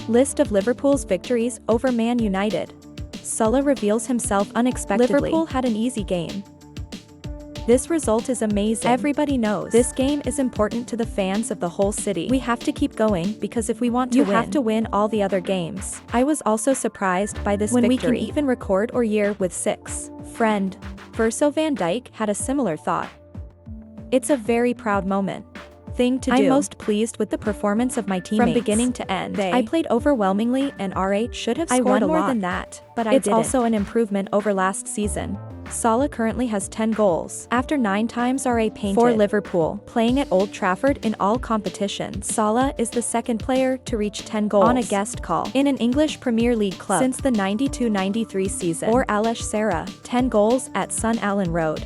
List of Liverpool's victories over Man United. Salah reveals himself unexpectedly. Liverpool had an easy game. This result is amazing. Everybody knows this game is important to the fans of the whole city. We have to keep going because if we want to win, you have to win all the other games. I was also surprised by this victory. We can even record or year with 6. Friend. Virgil van Dijk had a similar thought. It's a very proud moment. Thing to do. I'm most pleased with the performance of my teammates. From beginning to end. I played overwhelmingly and RH should have scored a lot more than that, but I didn't. It's also an improvement over last season. Salah currently has 10 goals. After 9 times RA painted for Liverpool, playing at Old Trafford in all competitions. Salah is the second player to reach 10 goals on a guest call in an English Premier League club since the 92-93 season. Or Alesh Sarah, 10 goals at Sun Allen Road.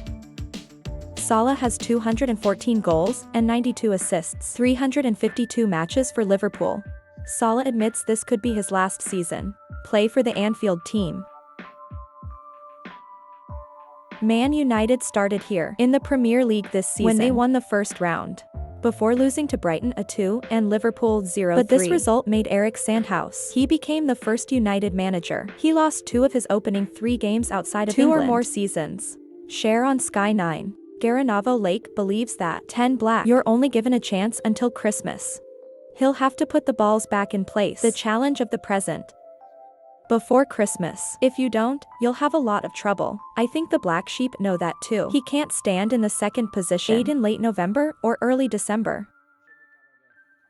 Salah has 214 goals and 92 assists, 352 matches for Liverpool. Salah admits this could be his last season. Play for the Anfield team. Man United started here in the Premier League this season when they won the first round, before losing to Brighton 2 and Liverpool 0-3. But this result made Eric Sandhaus. He became the first United manager. He lost 2 of his opening 3 games outside of England. 2 or more seasons. Share on Sky 9. Garnavo Lake believes that 10 Black, you're only given a chance until Christmas. He'll have to put the balls back in place. The challenge of the present. Before Christmas. If you don't, you'll have a lot of trouble. I think the Black Sheep know that too. He can't stand in the second position in late November or early December.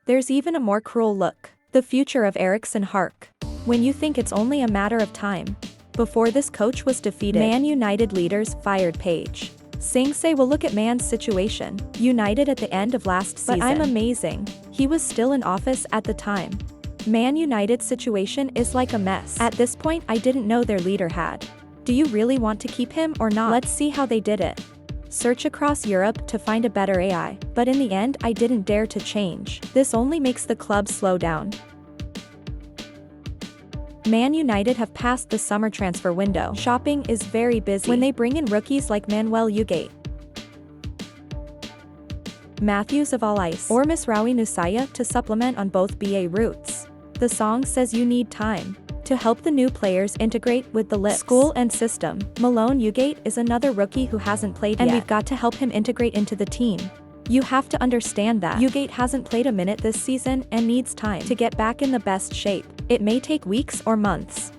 There's even a more cruel look. The future of Ericsson Hark. When you think it's only a matter of time. Before this coach was defeated, Man United leaders fired Page. Singh say will look at Man's situation. United at the end of last season. But I'm amazing. He was still in office at the time. Man United's situation is like a mess. At this point I didn't know their leader had. Do you really want to keep him or not? Let's see how they did it. Search across Europe to find a better AI. But in the end I didn't dare to change. This only makes the club slow down. Man United have passed the summer transfer window. Shopping is very busy when they bring in rookies like Manuel Ugarte, Matthews of All Ice, or Misraoui Nusaya to supplement on both BA routes. The song says you need time to help the new players integrate with the school and system. Malone Ugarte is another rookie who hasn't played yet, and we've got to help him integrate into the team. You have to understand that Ugarte hasn't played a minute this season and needs time to get back in the best shape. It may take weeks or months.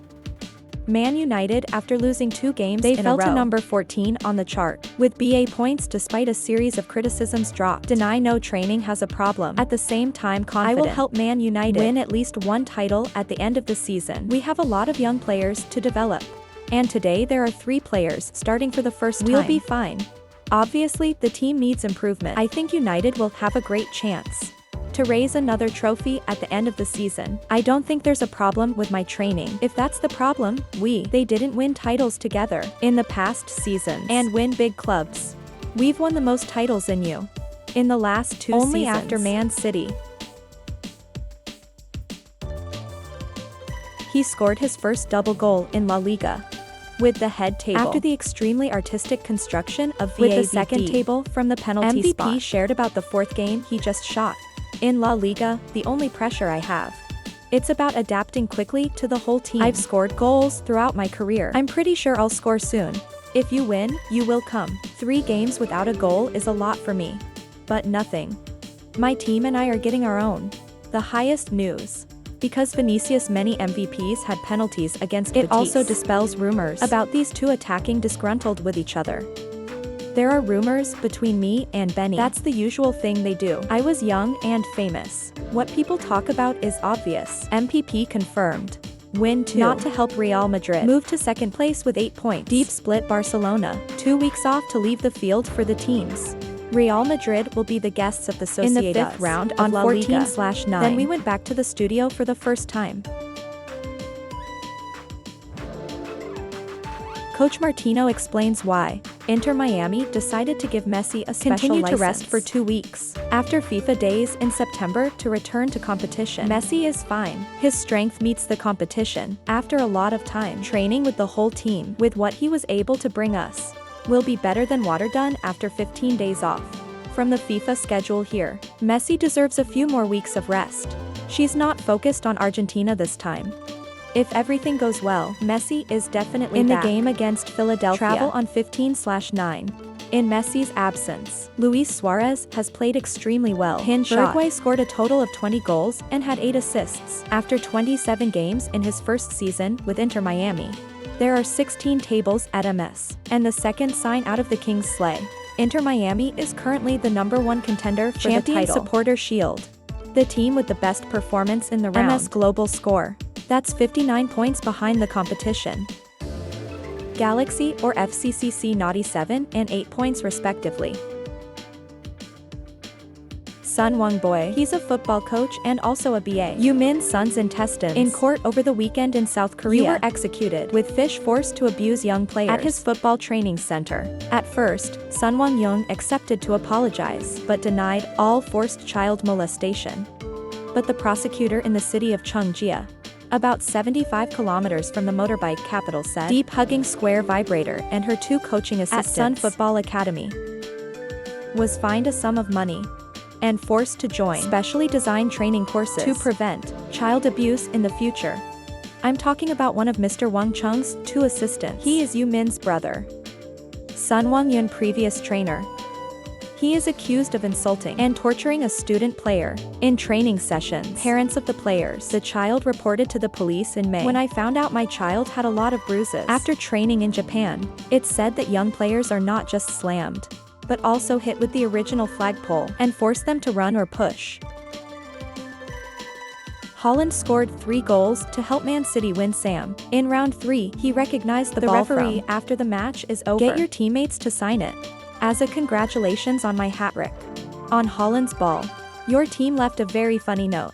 Man United, after losing 2 games they fell to number 14 on the chart, with BA points despite a series of criticisms dropped. Deny no training has a problem. At the same time confident I will help Man United win at least 1 title at the end of the season. We have a lot of young players to develop. And today there are 3 players starting for the first time. We'll be fine. Obviously, the team needs improvement. I think United will have a great chance to raise another trophy at the end of the season. I don't think there's a problem with my training. If that's the problem, they didn't win titles together in the past seasons and win big clubs. We've won the most titles in the last 2 seasons. Only after Man City. He scored his first double goal in La Liga. With the head table. After the extremely artistic construction of with the second table from the penalty spot. MVP shared about the 4th game he just shot. In La Liga, the only pressure I have. It's about adapting quickly to the whole team. I've scored goals throughout my career. I'm pretty sure I'll score soon. If you win, you will come. 3 games without a goal is a lot for me. But nothing. My team and I are getting our own. The highest news. Because Vinicius many MVPs had penalties against Betis. It also dispels rumors about these 2 attacking disgruntled with each other. There are rumors between me and Benny. That's the usual thing they do. I was young and famous. What people talk about is obvious. MPP confirmed. Win 2. Not to help Real Madrid move to 2nd place with 8 points. Deep split Barcelona. 2 weeks off to leave the field for the teams. Real Madrid will be the guests of the Sociedad in the 5th round on 14/9. Then we went back to the studio for the first time. Coach Martino explains why Inter Miami decided to give Messi a special license to rest for 2 weeks after FIFA days in September to return to competition. Messi is fine. His strength meets the competition after a lot of time training with the whole team. With what he was able to bring us, will be better than water done after 15 days off from the FIFA schedule here. Messi deserves a few more weeks of rest. She's not focused on Argentina this time. If everything goes well, Messi is definitely in the game against Philadelphia. Travel on 15/9. In Messi's absence, Luis Suarez has played extremely well. Uruguay scored a total of 20 goals and had 8 assists. After 27 games in his first season with Inter Miami, there are 16 tables at MS, and the second sign out of the King's sleigh. Inter Miami is currently the #1 contender for the title. Supporter Shield. The team with the best performance in the round. MS global score. That's 59 points behind the competition. Galaxy or FCCC naughty 7 and 8 points respectively. Sun Wong-boy. He's a football coach and also a BA. Yoo-min's son's intestines in court over the weekend in South Korea. You were executed with fish forced to abuse young players at his football training center. At first, Sun Wong-young accepted to apologize, but denied all forced child molestation. But the prosecutor in the city of Cheongjia, about 75 kilometers from the motorbike capital, said deep hugging square vibrator and her 2 coaching assistants at Sun Football Academy was fined a sum of money and forced to join specially designed training courses to prevent child abuse in the future. I'm talking about one of Mr. Wang Chung's 2 assistants. He is Yoo-min's brother, Sun Wong-yun, previous trainer. He is accused of insulting and torturing a student player in training sessions. Parents of the players. The child reported to the police in May. When I found out my child had a lot of bruises after training in Japan, it's said that young players are not just slammed, but also hit with the original flagpole and force them to run or push. Haaland scored 3 goals to help Man City win Sam. In round 3, he recognized the ball referee after the match is over. Get your teammates to sign it. As a congratulations on my hat-trick. On Haaland's ball, your team left a very funny note.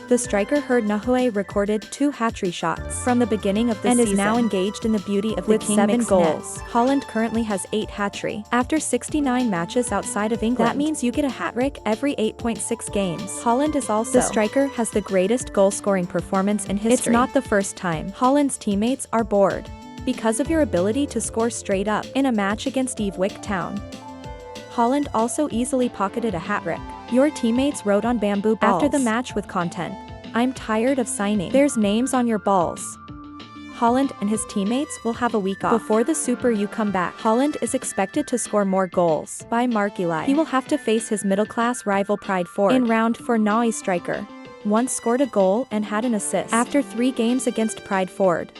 The striker heard Nahue recorded 2 hat-trick shots from the beginning of the season and is now engaged in the beauty of the King. 7 goals. Haaland currently has 8 hat-trick after 69 matches outside of England. That means you get a hat-trick every 8.6 games. Haaland is also the striker has the greatest goal-scoring performance in history. It's not the first time Haaland's teammates are bored because of your ability to score straight up in a match against Ipswich Town. Haaland also easily pocketed a hat-trick. Your teammates wrote on bamboo balls after the match with content, "I'm tired of signing. There's names on your balls." Haaland and his teammates will have a week off before the Super U come back. Haaland is expected to score more goals by Mark Eli. He will have to face his middle-class rival Pride Ford in round 4. Nai striker once scored a goal and had an assist after 3 games against Pride Ford.